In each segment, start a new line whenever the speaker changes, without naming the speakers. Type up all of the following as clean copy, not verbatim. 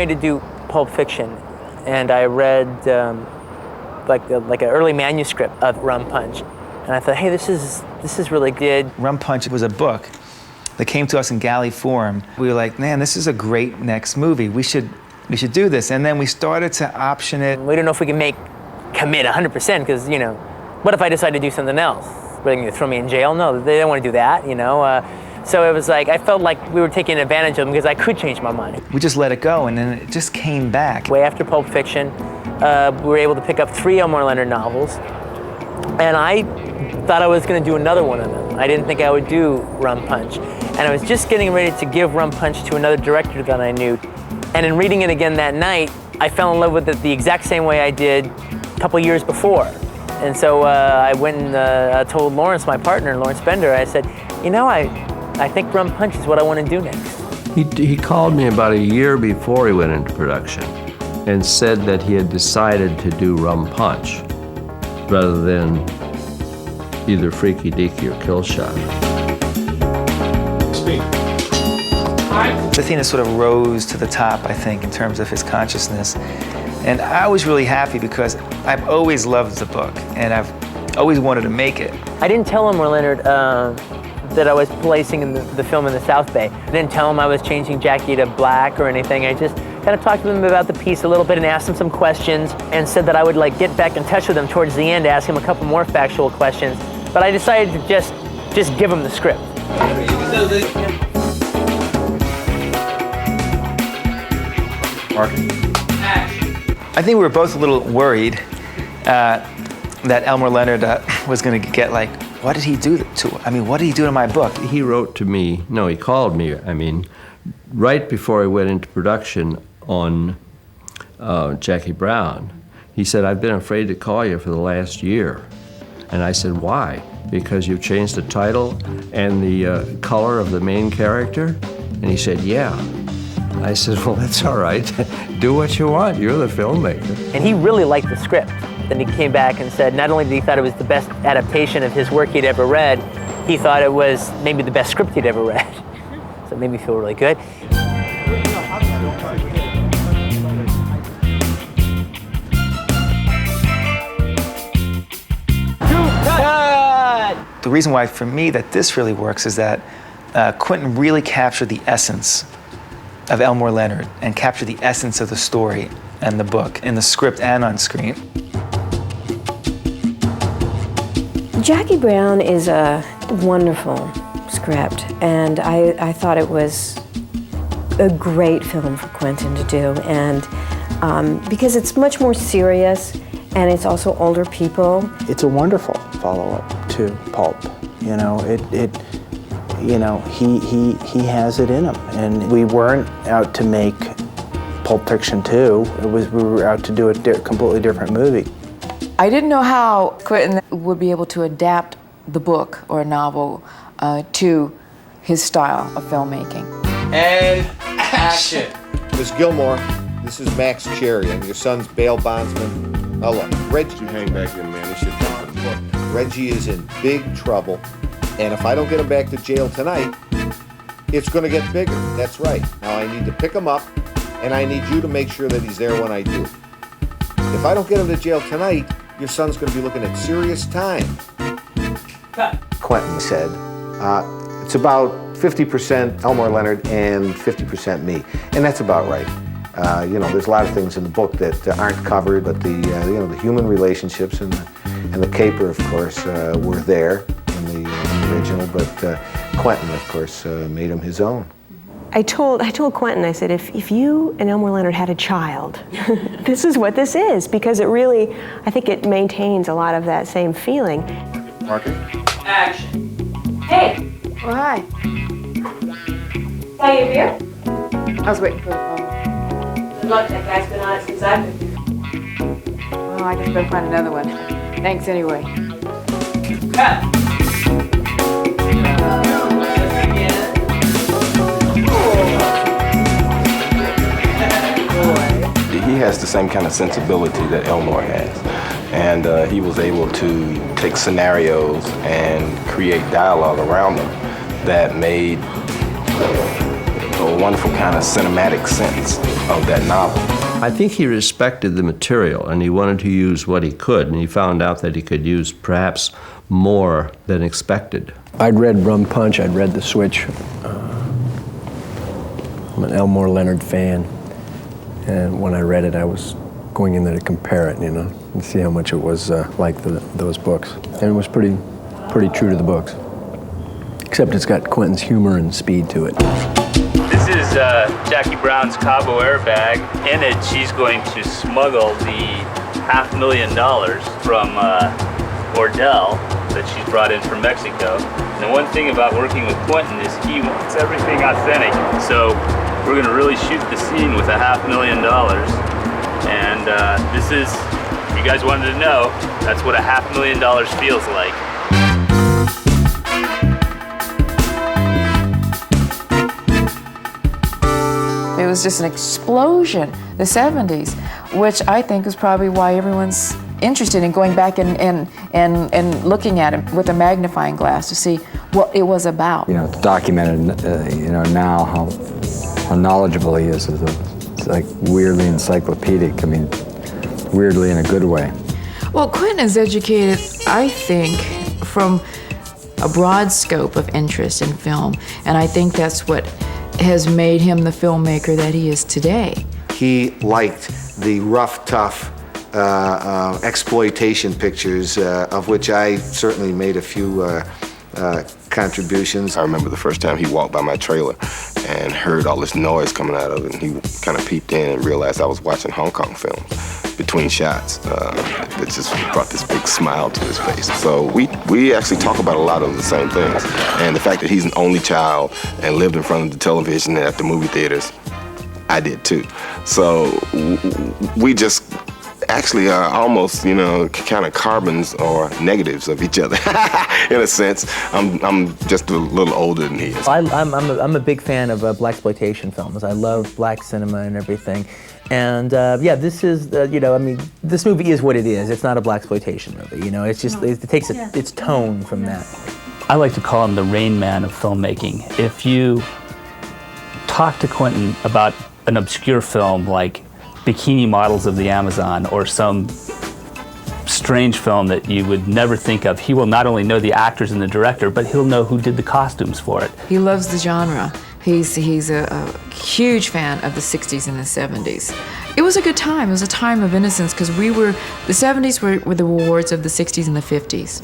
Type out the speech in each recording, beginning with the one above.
ready to do Pulp Fiction, and I read like an early manuscript of Rum Punch, and I thought, hey, this is really good.
Rum Punch was a book that came to us in galley form. We were like, man, this is a great next movie. We should do this. And then we started to option it.
We don't know if we can commit 100%, because, you know, what if I decide to do something else? Are they gonna throw me in jail? No, they don't want to do that, you know. So it was like, I felt like we were taking advantage of them because I could change my mind.
We just let it go, and then it just came back.
Way after Pulp Fiction, we were able to pick up 3 Elmore Leonard novels, and I thought I was going to do another one of them. I didn't think I would do Rum Punch. And I was just getting ready to give Rum Punch to another director that I knew. And in reading it again that night, I fell in love with it the exact same way I did a couple years before. And so I went and told Lawrence, my partner, Lawrence Bender, I said, you know, I think Rum Punch is what I want to do next.
He called me about a year before he went into production and said that he had decided to do Rum Punch rather than either Freaky Deaky or Kill Shot.
Speak.
The thing that sort of rose to the top, I think, in terms of his consciousness. And I was really happy because I've always loved the book, and I've always wanted to make it.
I didn't tell Elmore Leonard that I was placing in the film in the South Bay. I didn't tell him I was changing Jackie to black or anything. I just kind of talked to him about the piece a little bit and asked him some questions, and said that I would like get back in touch with him towards the end to ask him a couple more factual questions. But I decided to just give him the script.
Mark.
I think we were both a little worried that Elmore Leonard was going to get like, what did he do to? I mean, what did he do to my book?
He wrote to me, no, he called me, I mean, right before I went into production on Jackie Brown. He said, I've been afraid to call you for the last year. And I said, why? Because you've changed the title and the color of the main character? And he said, yeah. I said, well, that's all right. Do what you want. You're the filmmaker.
And he really liked the script. Then he came back and said not only did he thought it was the best adaptation of his work he'd ever read, he thought it was maybe the best script he'd ever read. So it made me feel really good.
The reason why, for me, that this really works is that Quentin really captured the essence of Elmore Leonard and captured the essence of the story and the book in the script and on screen.
Jackie Brown is a wonderful script, and I thought it was a great film for Quentin to do, and because it's much more serious, and it's also older people.
It's a wonderful follow-up to Pulp. You know, he has it in him, and we weren't out to make Pulp Fiction 2. We were out to do a completely different movie.
I didn't know how Quentin would be able to adapt the book or a novel to his style of filmmaking.
And action. Miss Gilmore, this is Max Cherry. I'm your son's bail bondsman. Now look, Reggie, hang back here, man. This shit down. Look, Reggie is in big trouble, and if I don't get him back to jail tonight, it's going to get bigger. That's right. Now I need to pick him up, and I need you to make sure that he's there when I do. If I don't get him to jail tonight, your son's going to be looking at serious time.
Quentin said, it's about 50% Elmore Leonard and 50% me, and that's about right. You know, there's a lot of things in the book that aren't covered, but the human relationships and the caper, of course, were there in the original. But Quentin, of course, made him his own.
I told Quentin, I said, if you and Elmore Leonard had a child, this is what this is, because it really, I think it maintains a lot of that same feeling.
Market.
Action.
Hey! Oh, hi.
Are you here?
I was waiting for the phone.
Good luck, that guy's been on it since I've been here.
Well, I guess better find another one. Thanks anyway.
Cut.
He has the same kind of sensibility that Elmore has. And he was able to take scenarios and create dialogue around them that made a wonderful kind of cinematic sense. of that novel.
I think he respected the material and he wanted to use what he could, and he found out that he could use perhaps more than expected.
I'd read Rum Punch, I'd read The Switch. I'm an Elmore Leonard fan, and when I read it, I was going in there to compare it, you know, and see how much it was like those books. And it was pretty true to the books, except it's got Quentin's humor and speed to it.
This is Jackie Brown's Cabo airbag. In it, she's going to smuggle the $500,000 from Ordell that she's brought in from Mexico. And the one thing about working with Quentin is he wants everything authentic. So we're going to really shoot the scene with $500,000. And this is, if you guys wanted to know, that's what $500,000 feels like.
It was just an explosion, the 70s, which I think is probably why everyone's interested in going back and looking at it with a magnifying glass to see what it was about.
You know, it's documented, you know, now how knowledgeable he is. It's like weirdly encyclopedic. I mean, weirdly in a good way.
Well, Quentin is educated, I think, from a broad scope of interest in film, and I think that's what has made him the filmmaker that he is today.
He liked the rough, tough exploitation pictures, of which I certainly made a few contributions.
I remember the first time he walked by my trailer and heard all this noise coming out of it, and he kind of peeped in and realized I was watching Hong Kong films between shots. That just brought this big smile to his face. So we actually talk about a lot of the same things. And the fact that he's an only child and lived in front of the television and at the movie theaters, I did too. So we just actually are almost, you know, kind of carbons or negatives of each other. In a sense, I'm just a little older than he is.
I'm a big fan of blaxploitation films. I love black cinema and everything. And yeah, this is, you know, I mean, this movie is what it is. It's not a blaxploitation movie, you know. It's just, it takes its tone from that.
I like to call him the Rain Man of filmmaking. If you talk to Quentin about an obscure film like Bikini Models of the Amazon or some strange film that you would never think of, he will not only know the actors and the director, but he'll know who did the costumes for it.
He loves the genre. He's a huge fan of the 60s and the 70s. It was a good time. It was a time of innocence because the 70s were the rewards of the 60s and the 50s.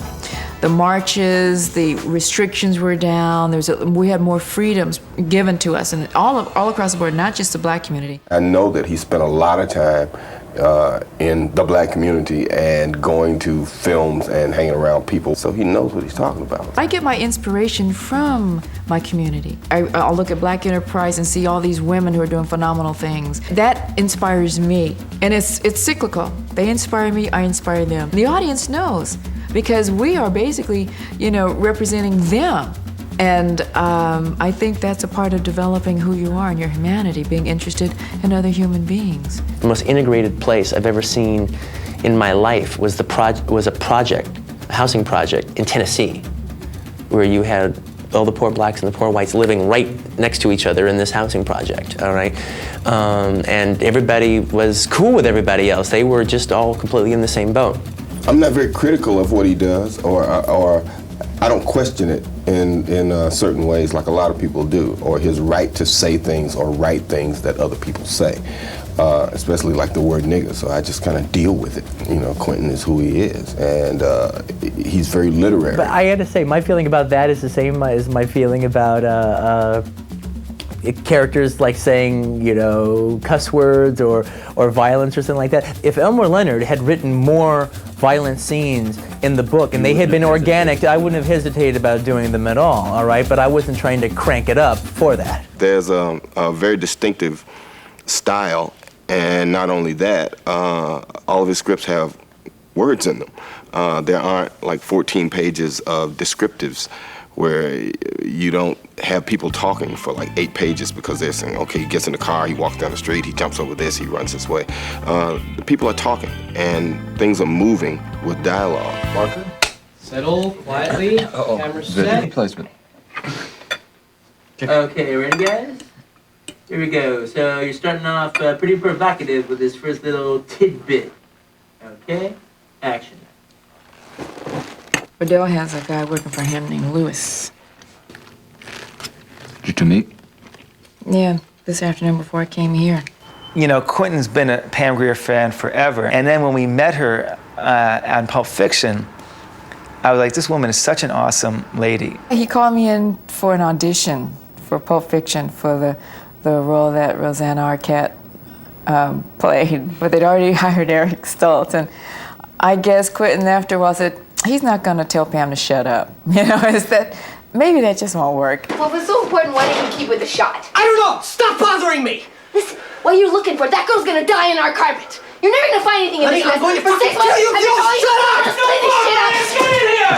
The marches, the restrictions were down. We had more freedoms given to us, and all across the board, not just the black community.
I know that he spent a lot of time in the black community and going to films and hanging around people, so he knows what he's talking about.
I get my inspiration from my community. I'll look at Black Enterprise and see all these women who are doing phenomenal things. That inspires me, and it's cyclical. They inspire me, I inspire them. The audience knows, because we are basically, you know, representing them. And I think that's a part of developing who you are and your humanity, being interested in other human beings.
The most integrated place I've ever seen in my life was a housing project in Tennessee, where you had all the poor blacks and the poor whites living right next to each other in this housing project, all right? And everybody was cool with everybody else. They were just all completely in the same boat.
I'm not very critical of what he does, or I don't question it in certain ways like a lot of people do, or his right to say things or write things that other people say, especially like the word nigger. So I just kind of deal with it. You know, Quentin is who he is, and he's very literary.
But I had to say, my feeling about that is the same as my feeling about characters like saying, you know, cuss words or violence or something like that. If Elmore Leonard had written more violent scenes in the book and they had been organic, I wouldn't have hesitated about doing them at all right? But I wasn't trying to crank it up for that.
There's a very distinctive style, and not only that, all of his scripts have words in them. There aren't like 14 pages of descriptives where you don't have people talking for like 8 pages because they're saying, okay, he gets in the car, he walks down the street, he jumps over this, he runs this way. The people are talking, and things are moving with dialogue.
Marker? Settle quietly. Camera set.
Placement.
Okay, ready, guys? Here we go. So you're starting off pretty provocative with this first little tidbit. Okay? Action.
Odell has a guy working for him named Lewis.
Did you two meet?
Yeah, this afternoon before I came here.
You know, Quentin's been a Pam Grier fan forever. And then when we met her on Pulp Fiction, I was like, this woman is such an awesome lady.
He called me in for an audition for Pulp Fiction for the role that Rosanna Arquette played, but they'd already hired Eric Stoltz. And I guess Quentin after a while said, he's not gonna tell Pam to shut up. You know, maybe that just won't work.
Well, if it's so important, why didn't you keep with the shot?
I don't know! Stop bothering me!
Listen, what are you looking for? That girl's gonna die in our carpet. You're never gonna find anything in this mess.
I'm going to
For 6 months,
kill you!
I've been telling you
Shut up!
to clean this shit up.
Get in here!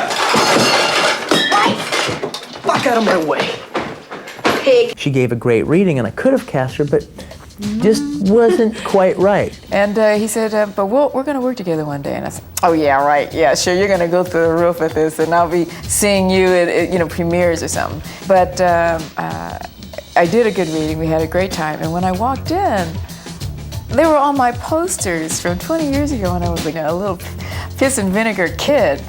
Right?
Fuck out of my way.
Pig.
She gave a great reading, and I could have cast her, but just wasn't quite right.
And he said, but we're going to work together one day. And I said, oh, yeah, right. Yeah, sure, you're going to go through the roof with this, and I'll be seeing you at premieres or something. But I did a good reading. We had a great time. And when I walked in, they were all my posters from 20 years ago when I was like a little piss and vinegar kid.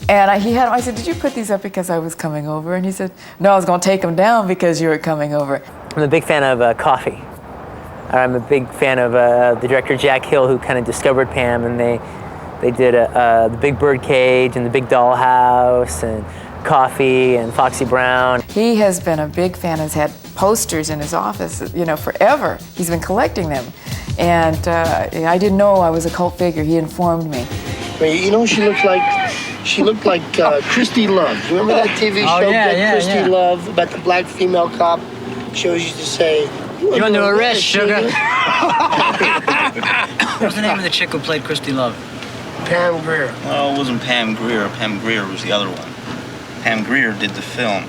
And he had them. I said, did you put these up because I was coming over? And he said, no, I was going to take them down because you were coming over.
I'm a big fan of coffee. I'm a big fan of the director Jack Hill, who kind of discovered Pam, and they did The Big Birdcage and The Big Dollhouse and Coffee and Foxy Brown.
He has been a big fan, has had posters in his office, forever. He's been collecting them. And I didn't know I was a cult figure. He informed me.
You know, she looked like Christy Love. Remember that TV show, Christy Love, about the black female cop? She always used to say,
You want to arrest, sugar? What's the name of the chick who played Christy Love?
Pam Grier.
Well, it wasn't Pam Grier. Pam Grier was the other one. Pam Grier did the film.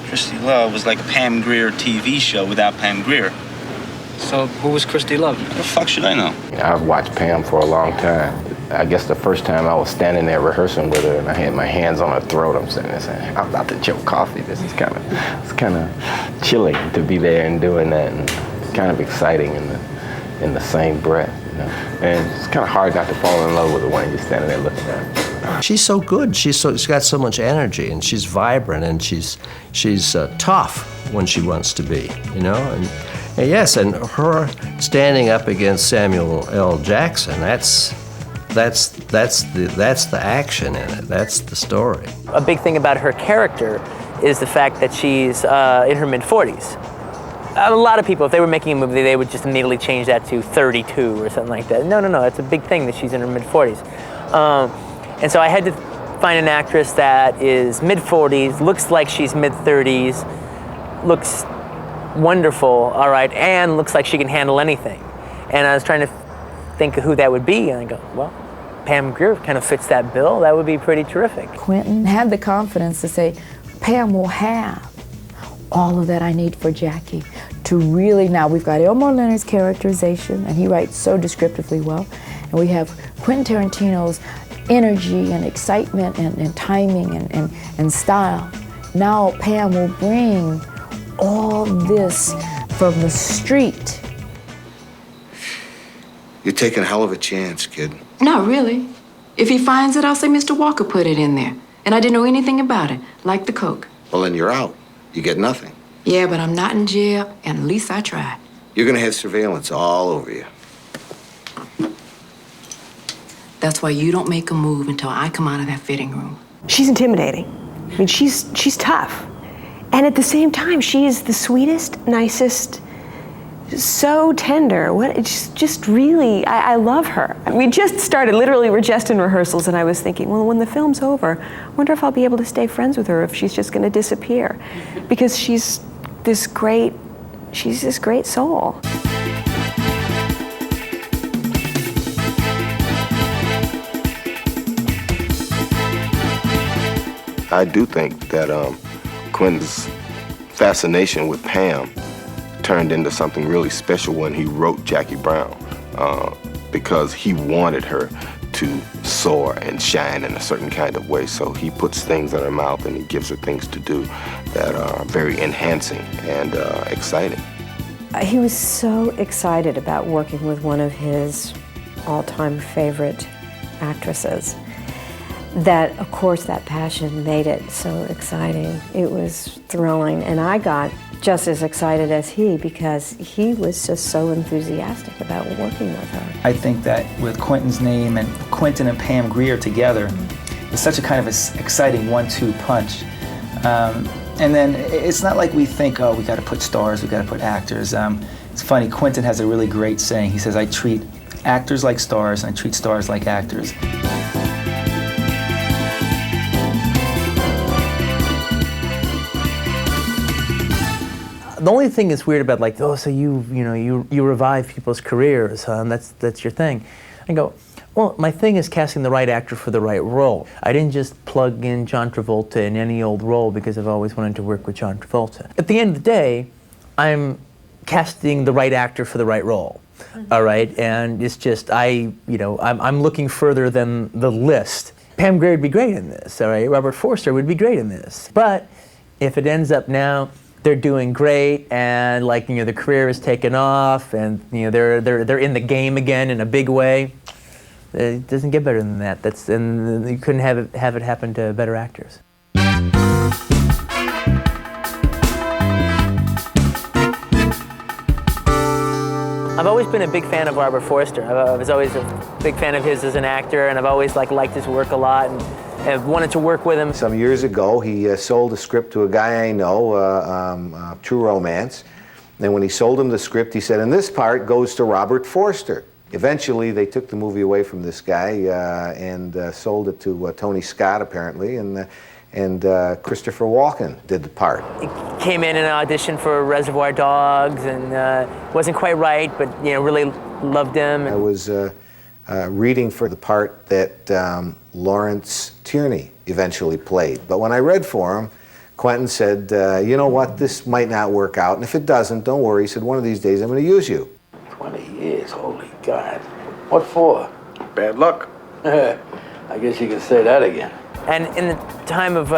Christy Love was like a Pam Grier TV show without Pam Grier.
So who was Christy Love?
What the fuck should I know?
I've watched Pam for a long time. I guess the first time I was standing there rehearsing with her and I had my hands on her throat, I'm sitting there saying, I'm about to choke coffee. This is kind of chilling to be there and doing that, and it's kind of exciting in the same breath, And it's kind of hard not to fall in love with her when you're standing there looking at her.
She's so good. She's got so much energy, and she's vibrant, and she's tough when she wants to be, And yes, and her standing up against Samuel L. Jackson, that's the action in it. That's the story.
A big thing about her character is the fact that she's in her mid-40s. A lot of people, if they were making a movie, they would just immediately change that to 32 or something like that. No, it's a big thing that she's in her mid-40s. And so I had to find an actress that is mid-40s, looks like she's mid-30s, looks wonderful, all right, and looks like she can handle anything. And I was trying to think of who that would be, and I go, well, Pam Grier kind of fits that bill. That would be pretty terrific.
Quentin had the confidence to say, Pam will have all of that I need for Jackie to really, now we've got Elmore Leonard's characterization, and he writes so descriptively well, and we have Quentin Tarantino's energy and excitement and timing and style. Now Pam will bring all this from the street.
You're taking a hell of a chance, kid.
Not really. If he finds it, I'll say Mr. Walker put it in there. And I didn't know anything about it, like the coke.
Well, then you're out. You get nothing.
Yeah, but I'm not in jail, and at least I tried.
You're gonna have surveillance all over you.
That's why you don't make a move until I come out of that fitting room.
She's intimidating. I mean, she's tough. And at the same time, she is the sweetest, nicest, so tender. It's just really, I love her. We just started, literally, we're just in rehearsals, and I was thinking, well, when the film's over, I wonder if I'll be able to stay friends with her, if she's just gonna disappear. Because she's this great soul.
I do think that Quentin's fascination with Pam turned into something really special when he wrote Jackie Brown, because he wanted her to soar and shine in a certain kind of way. So he puts things in her mouth and he gives her things to do that are very enhancing and exciting.
He was so excited about working with one of his all-time favorite actresses that, of course, that passion made it so exciting. It was thrilling, and I got just as excited as he because he was just so enthusiastic about working with her.
I think that with Quentin's name and Quentin and Pam Grier together, it's such a kind of exciting 1-2 punch. And then it's not like we think, oh, we got to put stars, we got to put actors. It's funny, Quentin has a really great saying. He says, I treat actors like stars, and I treat stars like actors.
The only thing that's weird about, like, oh, so you revive people's careers, huh? And that's your thing. I go, well, my thing is casting the right actor for the right role. I didn't just plug in John Travolta in any old role because I've always wanted to work with John Travolta. At the end of the day, I'm casting the right actor for the right role. All right, and it's just I'm looking further than the list. Pam Grier would be great in this. All right, Robert Forster would be great in this. But if it ends up now, they're doing great, and the career is taken off, and they're in the game again in a big way. It doesn't get better than that. And you couldn't have it happen to better actors. I've always been a big fan of Robert Forster. I was always a big fan of his as an actor, and I've always liked his work a lot, and I've wanted to work with him.
Some years ago, he sold a script to a guy I know, True Romance. And when he sold him the script, he said, and this part goes to Robert Forster. Eventually, they took the movie away from this guy and sold it to Tony Scott, apparently, and Christopher Walken did the part.
He came in and auditioned for Reservoir Dogs, and wasn't quite right, but really loved him.
I was reading for the part that Lawrence Tierney eventually played. But when I read for him, Quentin said, you know what, this might not work out, and if it doesn't, don't worry. He said, one of these days I'm going to use you.
20 years, holy God. What for?
Bad luck.
I guess you can say that again.
And in the time of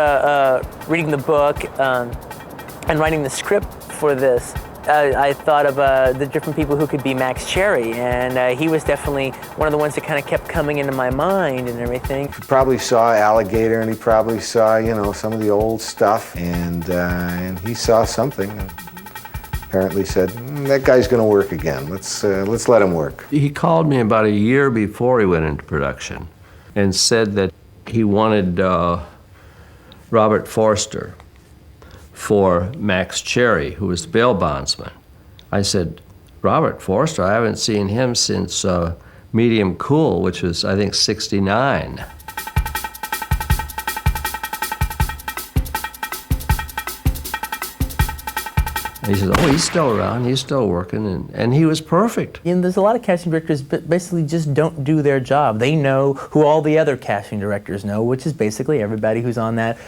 reading the book and writing the script for this, I thought of the different people who could be Max Cherry, and he was definitely one of the ones that kind of kept coming into my mind and everything.
He probably saw Alligator, and he probably saw, some of the old stuff, and he saw something. And apparently said, that guy's going to work again. Let's let him work.
He called me about a year before he went into production and said that he wanted Robert Forster for Max Cherry, who was the bail bondsman. I said, Robert Forster? I haven't seen him since Medium Cool, which was, I think, '69. He said, oh, he's still around, he's still working, and he was perfect.
There's a lot of casting directors basically just don't do their job. They know who all the other casting directors know, which is basically everybody who's on that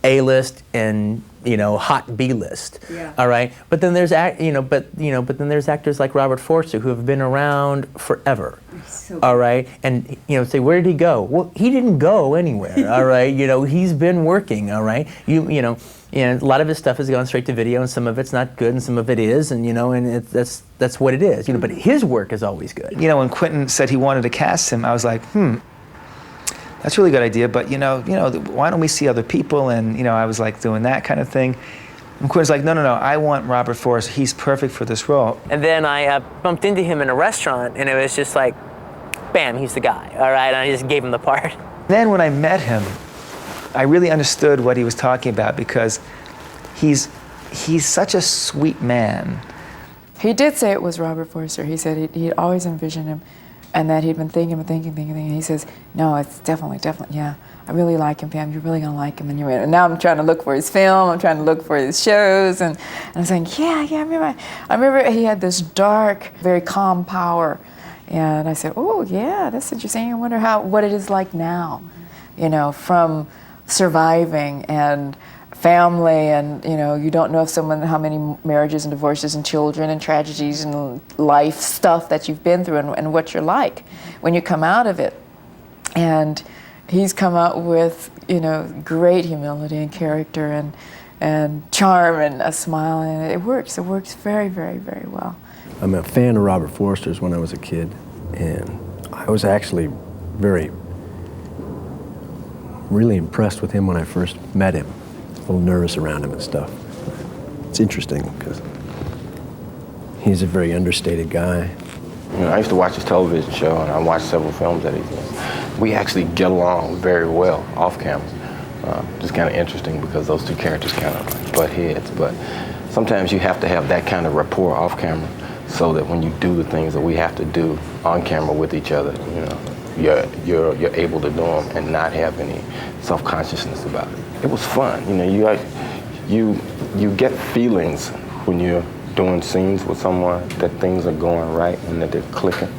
A-list and hot B-list. Yeah. All right, but then there's there's actors like Robert Forster who have been around forever. So all right, and say, where did he go? Well, he didn't go anywhere. All right, he's been working. All right, a lot of his stuff has gone straight to video, and some of it's not good, and some of it is, and that's what it is. But his work is always good.
When Quentin said he wanted to cast him, I was like, that's a really good idea, but why don't we see other people? And I was like doing that kind of thing. And Quentin's like, no, I want Robert Forster. He's perfect for this role.
And then I bumped into him in a restaurant, and it was just like, bam, he's the guy. All right, and I just gave him the part.
Then when I met him, I really understood what he was talking about, because he's such a sweet man.
He did say it was Robert Forster. He said he'd always envisioned him, and that he'd been thinking. And he says, no, it's definitely, yeah. I really like him, Pam. You're really gonna like him. And now I'm trying to look for his film. I'm trying to look for his shows, and I'm saying, yeah. I remember he had this dark, very calm power, and I said, oh yeah, that's interesting. I wonder what it is like now, from surviving and family, and you don't know if how many marriages and divorces and children and tragedies and life stuff that you've been through, and what you're like when you come out of it. And he's come out with great humility and character, and charm and a smile, and it works. It works very, very, very well.
I'm a fan of Robert Forster's when I was a kid, and I was actually really impressed with him when I first met him. A little nervous around him and stuff. It's interesting because he's a very understated guy.
You know, I used to watch his television show, and I watched several films that he's in. We actually get along very well off camera. Just kind of interesting because those two characters kind of butt heads, but sometimes you have to have that kind of rapport off camera so that when you do the things that we have to do on camera with each other, you know, you're able to do them and not have any self-consciousness about it. It was fun, you know. You get feelings when you're doing scenes with someone that things are going right and that they're clicking.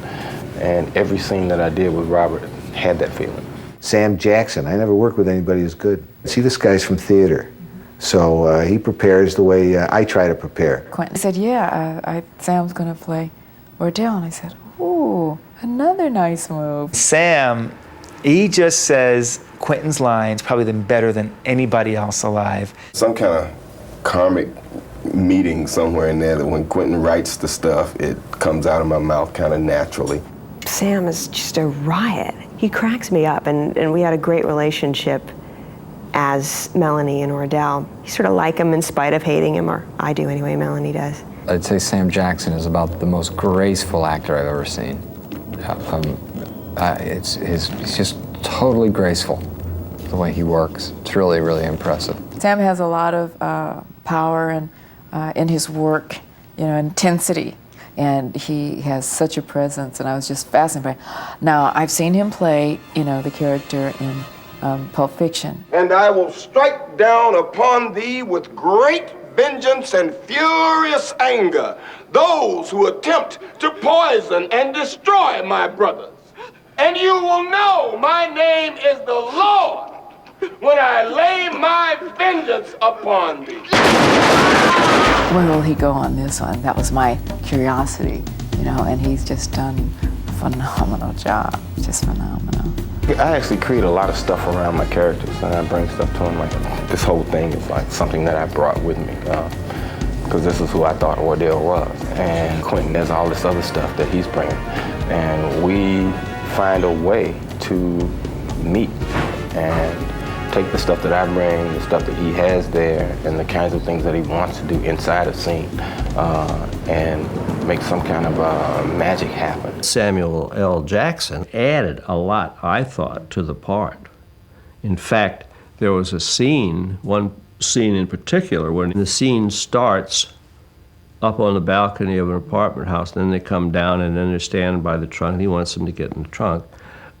And every scene that I did with Robert had that feeling.
Sam Jackson, I never worked with anybody as good. See, this guy's from theater, so he prepares the way I try to prepare.
Quentin said, yeah, Sam's gonna play Ordell, and I said, ooh, another nice move.
Sam, he just says Quentin's lines probably better than anybody else alive.
Some kind of karmic meeting somewhere in there that when Quentin writes the stuff, it comes out of my mouth kind of naturally.
Sam is just a riot. He cracks me up, and we had a great relationship as Melanie and Ordell. You sort of like him in spite of hating him, or I do anyway, Melanie does.
I'd say Sam Jackson is about the most graceful actor I've ever seen. He's just totally graceful, the way he works. It's really, really impressive.
Sam has a lot of power and in his work, you know, intensity. And he has such a presence, and I was just fascinated by it. Now, I've seen him play, you know, the character in Pulp Fiction.
And I will strike down upon thee with great vengeance and furious anger those who attempt to poison and destroy my brothers. And you will know my name is the Lord when I lay my vengeance upon thee.
Where will he go on this one? That was my curiosity, you know, and he's just done a phenomenal job, just phenomenal.
I actually create a lot of stuff around my characters, and I bring stuff to them. Like, this whole thing is like something that I brought with me, because this is who I thought Ordell was. And Quentin has all this other stuff that he's bringing. And we find a way to meet and take the stuff that I bring, the stuff that he has there, and the kinds of things that he wants to do inside a scene, and make some kind of magic happen.
Samuel L. Jackson added a lot, I thought, to the part. In fact, there was a scene, one scene in particular, when the scene starts up on the balcony of an apartment house, and then they come down and then they're standing by the trunk, and he wants them to get in the trunk.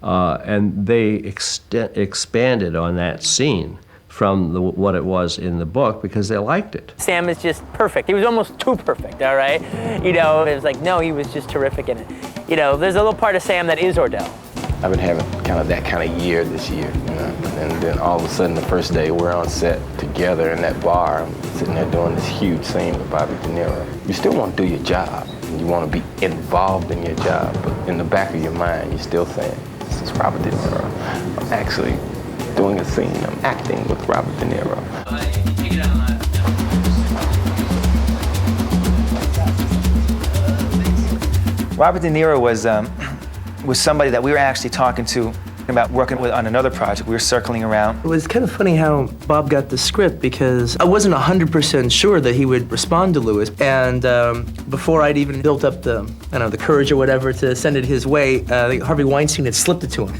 And they expanded on that scene from what it was in the book because they liked it.
Sam is just perfect. He was almost too perfect, all right? You know, it was like, no, he was just terrific in it. You know, there's a little part of Sam that is Ordell.
I've been having kind of that kind of year this year, you know? And then all of a sudden the first day we're on set together in that bar, I'm sitting there doing this huge scene with Bobby De Niro. You still want to do your job, and you want to be involved in your job, but in the back of your mind you're still saying, this is Robert De Niro. I'm actually doing a scene. I'm acting with Robert De Niro.
Robert De Niro was somebody that we were actually talking to about working with on another project. We were circling around.
It was kind of funny how Bob got the script because I wasn't 100% sure that he would respond to Lewis. And before I'd even built up the courage or whatever to send it his way, Harvey Weinstein had slipped it to him.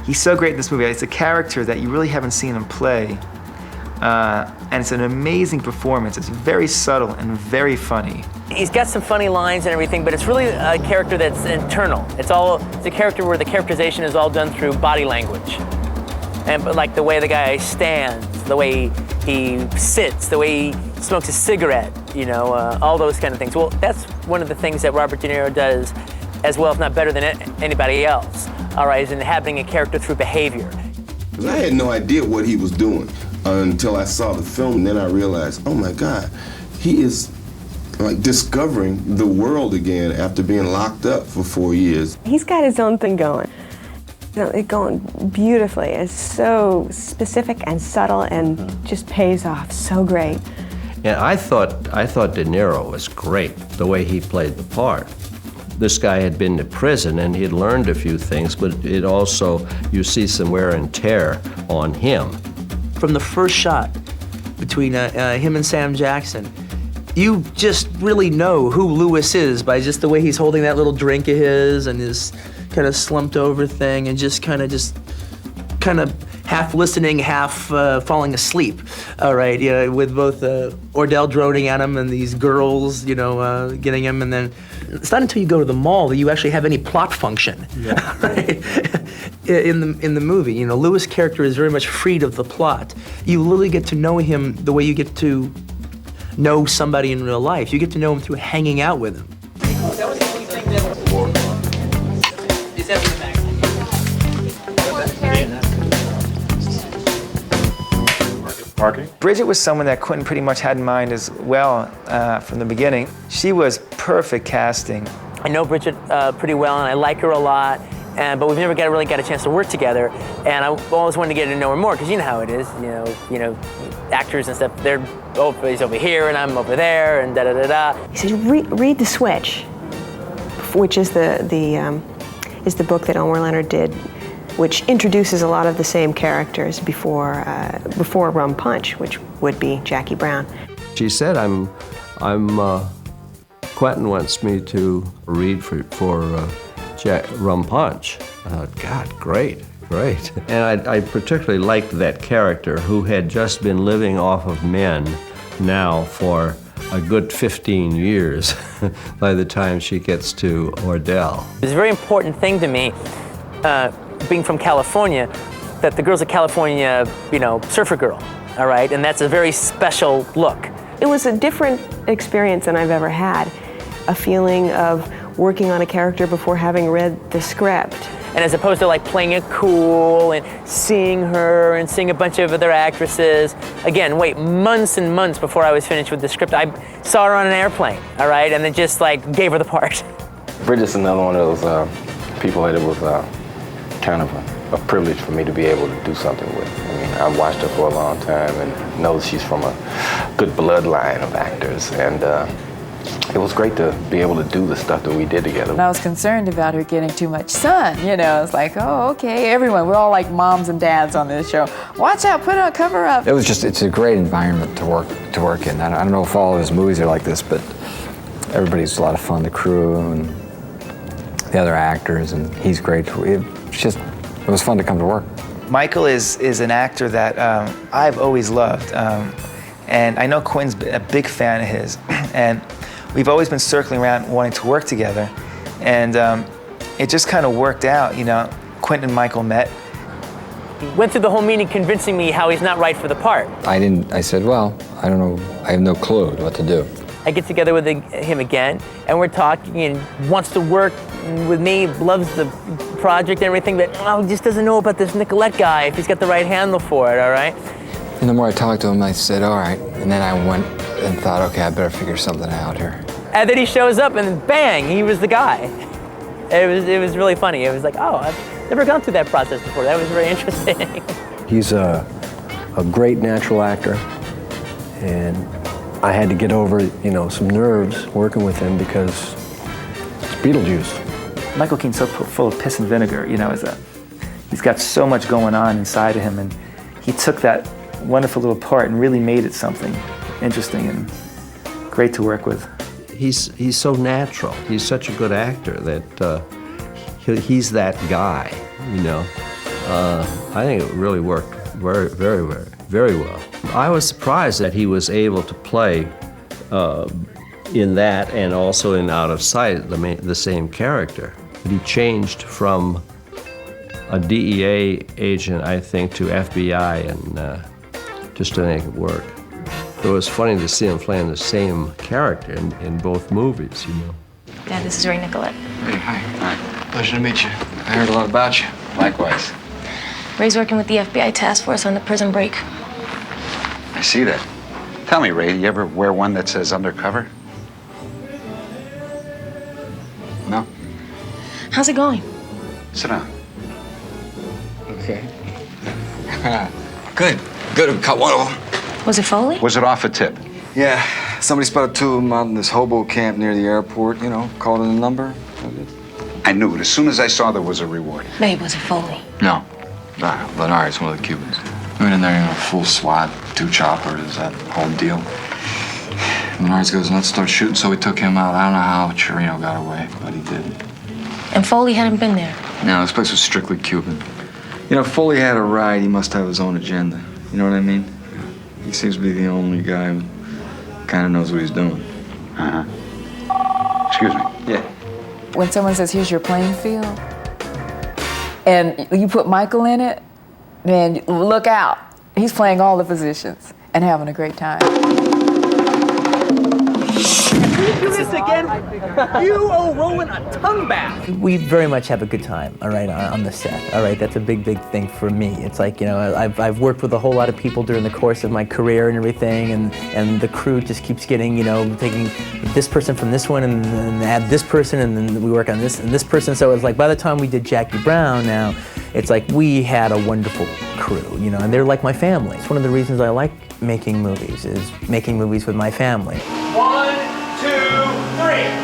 He's so great in this movie. It's a character that you really haven't seen him play. And it's an amazing performance. It's very subtle and very funny.
He's got some funny lines and everything, but it's really a character that's internal. It's a character where the characterization is all done through body language. But like the way the guy stands, the way he sits, the way he smokes a cigarette, you know, all those kind of things. Well, that's one of the things that Robert De Niro does as well, if not better than anybody else, all right, is inhabiting a character through behavior.
I had no idea what he was doing until I saw the film, and then I realized, oh my God, he is like discovering the world again after being locked up for 4 years.
He's got his own thing going. it going beautifully. It's so specific and subtle and just pays off so great.
And I thought De Niro was great, the way he played the part. This guy had been to prison and he had learned a few things, but it also, you see some wear and tear on him.
From the first shot between him and Sam Jackson, you just really know who Lewis is by just the way he's holding that little drink of his and his kind of slumped over thing and just kind of half listening, half falling asleep. All right, yeah, with both Ordell droning at him and these girls, you know, getting him, and then it's not until you go to the mall that you actually have any plot function. Yeah. Right? In the movie, you know, Lewis' character is very much freed of the plot. You literally get to know him the way you get to know somebody in real life. You get to know him through hanging out with him.
Parking? Bridget was someone that Quentin pretty much had in mind as well from the beginning. She was perfect casting.
I know Bridget pretty well, and I like her a lot. But we've never really got a chance to work together, and I always wanted to get to know her more because you know how it is, you know, actors and stuff. He's over here and I'm over there, and da da da da.
He says, read The Switch, which is the book that Elmore Leonard did, which introduces a lot of the same characters before Rum Punch, which would be Jackie Brown.
She said, Quentin wants me to read for Rum Punch. I thought, God, great. And I particularly liked that character who had just been living off of men now for a good 15 years by the time she gets to Ordell.
It's a very important thing to me, being from California, that the girl's a California, surfer girl, all right? And that's a very special look.
It was a different experience than I've ever had, a feeling of working on a character before having read the script.
And as opposed to like playing it cool and seeing her and seeing a bunch of other actresses, again, wait months and months before I was finished with the script. I saw her on an airplane, all right, and then just like gave her the part.
Bridget's another one of those people that it was kind of a privilege for me to be able to do something with. I mean, I've watched her for a long time and know that she's from a good bloodline of actors, and it was great to be able to do the stuff that we did together.
And I was concerned about her getting too much sun, It's like, oh, okay, everyone, we're all like moms and dads on this show. Watch out, put on, cover up.
It's a great environment to work in. I don't know if all of his movies are like this, but everybody's a lot of fun, the crew and the other actors, and he's great. It was fun to come to work.
Michael is an actor that I've always loved, and I know Quentin's been a big fan of his, and we've always been circling around wanting to work together, and it just kind of worked out, Quentin and Michael met.
He went through the whole meeting convincing me how he's not right for the part.
I said, well, I don't know, I have no clue what to do.
I get together with him again, and we're talking, and wants to work with me, loves the project and everything, but he just doesn't know about this Nicolette guy, if he's got the right handle for it, all right?
And the more I talked to him, I said, all right. And then I went and thought, okay, I better figure something out here.
And then he shows up, and bang, he was the guy. It was really funny. It was like, oh, I've never gone through that process before. That was very interesting.
He's a great natural actor, and I had to get over, some nerves working with him because it's Beetlejuice.
Michael Keane's so full of piss and vinegar, he's got so much going on inside of him, and he took that wonderful little part and really made it something interesting and great to work with.
He's so natural. He's such a good actor that he's that guy, I think it really worked very, very, very, very well. I was surprised that he was able to play in that and also in Out of Sight the same character. But he changed from a DEA agent, I think, to FBI, and just to make it work. It was funny to see him playing the same character in both movies,
Dad, this is Ray Nicolette.
Hey, hi. Pleasure to meet you. I heard a lot about you.
Likewise.
Ray's working with the FBI task force on the prison break.
I see that. Tell me, Ray, you ever wear one that says undercover? No?
How's it going?
Sit down. Okay. Good. Good. We caught one of them.
Was it Foley?
Was it off a tip?
Yeah. Somebody spotted two of them out in this hobo camp near the airport. You know, called in a number.
I knew it as soon as I saw there was a reward.
Maybe was it Foley?
No. Lenari's one of the Cubans. We went in there, you know, full SWAT, 2 choppers, that whole deal. Lenari's goes nuts, starts shooting, so we took him out. I don't know how Chirino got away, but he did.
And Foley hadn't been there?
No, this place was strictly Cuban. You know, if Foley had a ride, he must have his own agenda. You know what I mean? He seems to be the only guy who kind of knows what he's doing.
Excuse me.
Yeah.
When someone says, here's your playing field, and you put Michael in it, man, look out. He's playing all the positions and having a great time.
Can you do this again? You owe Roland a tongue bath. We very much have a good time, all right, on the set. All right, that's a big thing for me. It's like, you know, I've worked with a whole lot of people during the course of my career and everything, and the crew just keeps getting, you know, taking this person from this one and add this person, and then we work on this and this person. So it's like by the time we did Jackie Brown now, it's like we had a wonderful crew, you know, and they're like my family. It's one of the reasons I like making movies, is making movies with my family.
1, 2, 3.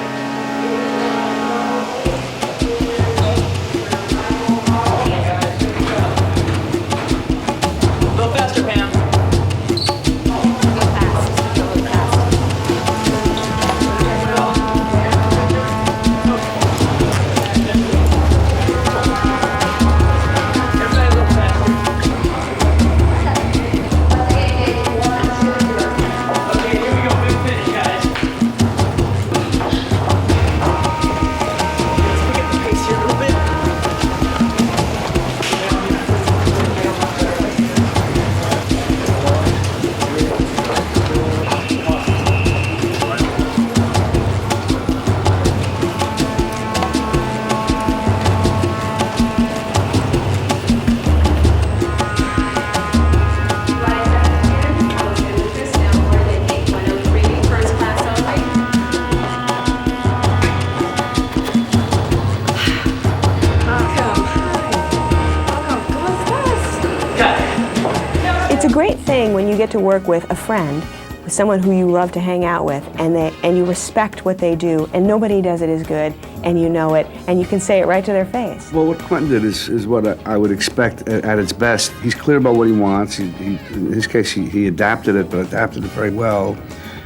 When you get to work with a friend, with someone who you love to hang out with, and you respect what they do, and nobody does it as good, and you know it, and you can say it right to their face.
Well, what Quentin did is what I would expect at its best. He's clear about what he wants. In his case, he adapted it, but adapted it very well,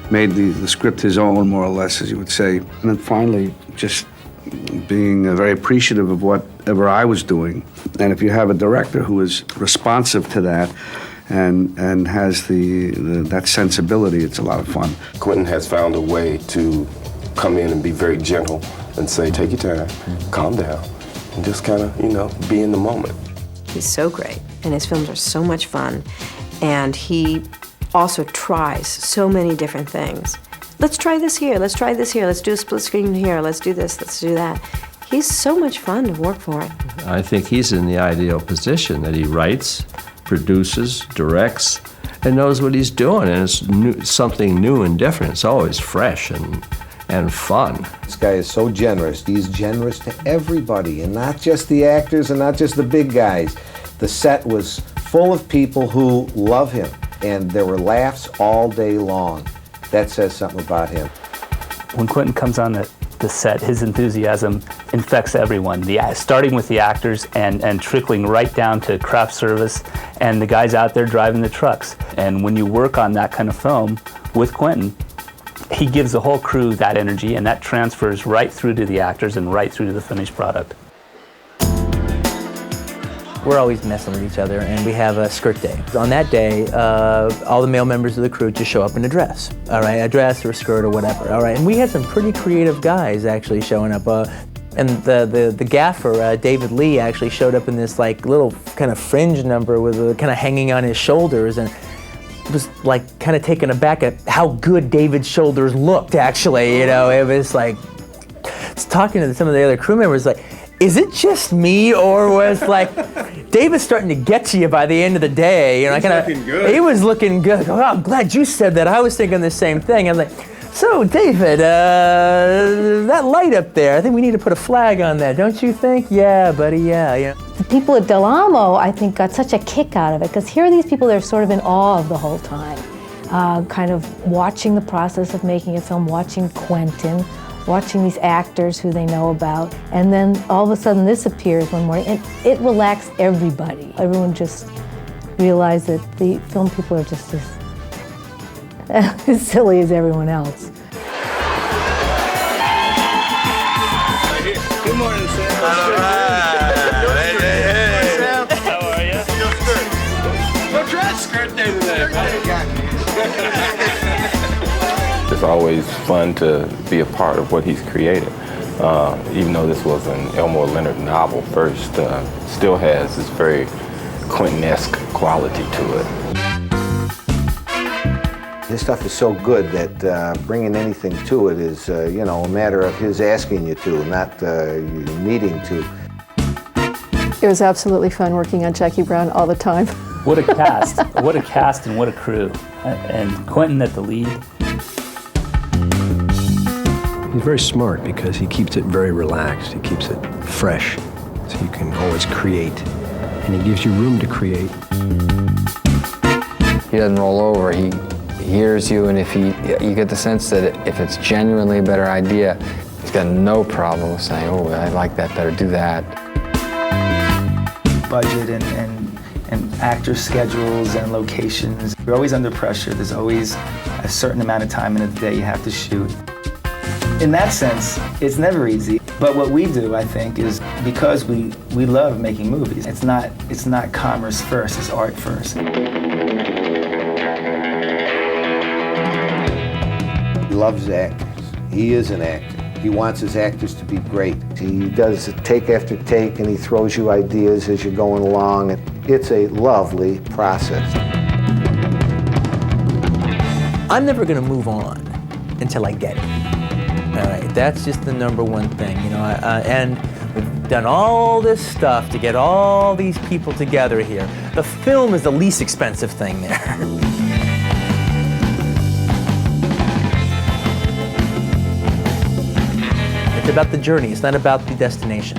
made the script his own, more or less, as you would say. And then finally, just being very appreciative of whatever I was doing. And if you have a director who is responsive to that, and has that sensibility, it's a lot of fun.
Quentin has found a way to come in and be very gentle and say, take your time, calm down, and just kind of, you know, be in the moment.
He's so great, and his films are so much fun, and he also tries so many different things. Let's try this here, let's try this here, let's do a split screen here, let's do this, let's do that. He's so much fun to work for.
I think he's in the ideal position that he writes, produces, directs, and knows what he's doing, and it's something new and different. It's always fresh and fun.
This guy is so generous. He's generous to everybody, and not just the actors and not just the big guys. The set was full of people who love him, and there were laughs all day long. That says something about him.
When Quentin comes on the set, his enthusiasm infects everyone, starting with the actors and trickling right down to craft service and the guys out there driving the trucks. And when you work on that kind of film with Quentin, he gives the whole crew that energy, and that transfers right through to the actors and right through to the finished product.
We're always messing with each other, and we have a skirt day. On that day, all the male members of the crew just show up in a dress, all right? A dress or a skirt or whatever, all right? And we had some pretty creative guys actually showing up. And the gaffer, David Lee, actually showed up in this like little kind of fringe number with kind of hanging on his shoulders, and was like kind of taken aback at how good David's shoulders looked, actually, you know? It was like, talking to some of the other crew members, like, is it just me, or was like David's starting to get to you by the end of the day? You know,
He's looking good.
He was looking good. Oh, I'm glad you said that. I was thinking the same thing. I'm like, So, David, that light up there, I think we need to put a flag on that, don't you think? Yeah, buddy, yeah.
The people at Del Amo, I think, got such a kick out of it, because here are these people that are sort of in awe of the whole time, kind of watching the process of making a film, watching Quentin, watching these actors who they know about, and then all of a sudden this appears one morning, and it relaxed everybody. Everyone just realized that the film people are just as silly as everyone else.
Good morning, Sam. All right. Sam. How are you? No dress skirt day today.
It's always fun to be a part of what he's created. Even though this was an Elmore Leonard novel first, still has this very Quentin-esque quality to it.
His stuff is so good that bringing anything to it is, you know, a matter of his asking you to, not you needing to.
It was absolutely fun working on Jackie Brown all the time.
What a cast. What a cast and what a crew. And Quentin at the lead.
He's very smart because he keeps it very relaxed. He keeps it fresh, so you can always create. And he gives you room to create.
He doesn't roll over. He hears you, and if you get the sense that if it's genuinely a better idea, he's got no problem with saying, oh, I like that better, do that.
Budget and actor schedules and locations. You're always under pressure. There's always a certain amount of time in a day you have to shoot. In that sense, it's never easy. But what we do, I think, is because we love making movies. It's not commerce first, it's art first.
He loves actors. He is an actor. He wants his actors to be great. He does take after take, and he throws you ideas as you're going along. It's a lovely process.
I'm never going to move on until I get it. All right, that's just the number one thing, you know. And we've done all this stuff to get all these people together here. The film is the least expensive thing there. It's about the journey, it's not about the destination.